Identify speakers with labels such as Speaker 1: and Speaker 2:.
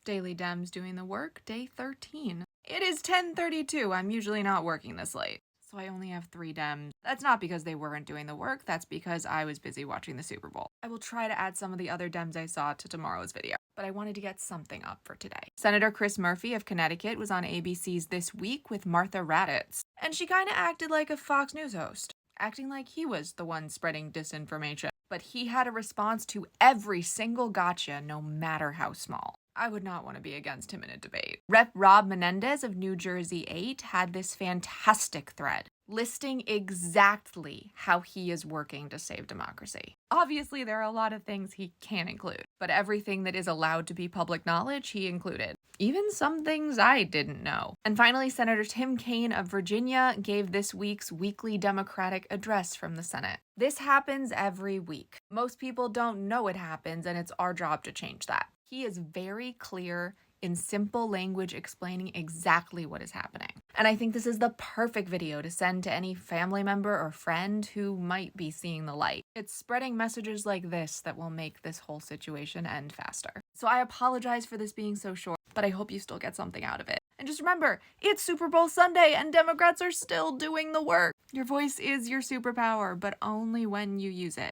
Speaker 1: Daily Dems doing the work, day 13. It is 10:32. I'm usually not working this late, so I only have 3 Dems. That's not because they weren't doing the work, that's because I was busy watching the Super Bowl. I will try to add some of the other Dems I saw to tomorrow's video, but I wanted to get something up for today. Senator Chris Murphy of Connecticut was on ABC's This Week with Martha Raddatz, and she kind of acted like a Fox News host, acting like he was the one spreading disinformation. But he had a response to every single gotcha, no matter how small. I would not want to be against him in a debate. Rep. Rob Menendez of New Jersey 8 had this fantastic thread, listing exactly how he is working to save democracy. Obviously, there are a lot of things he can't include, but everything that is allowed to be public knowledge, he included. Even some things I didn't know. And finally, Senator Tim Kaine of Virginia gave this week's weekly Democratic address from the Senate. This happens every week. Most people don't know it happens, and it's our job to change that. He is very clear in simple language explaining exactly what is happening. And I think this is the perfect video to send to any family member or friend who might be seeing the light. It's spreading messages like this that will make this whole situation end faster. So I apologize for this being so short, but I hope you still get something out of it. And just remember, it's Super Bowl Sunday and Democrats are still doing the work. Your voice is your superpower, but only when you use it.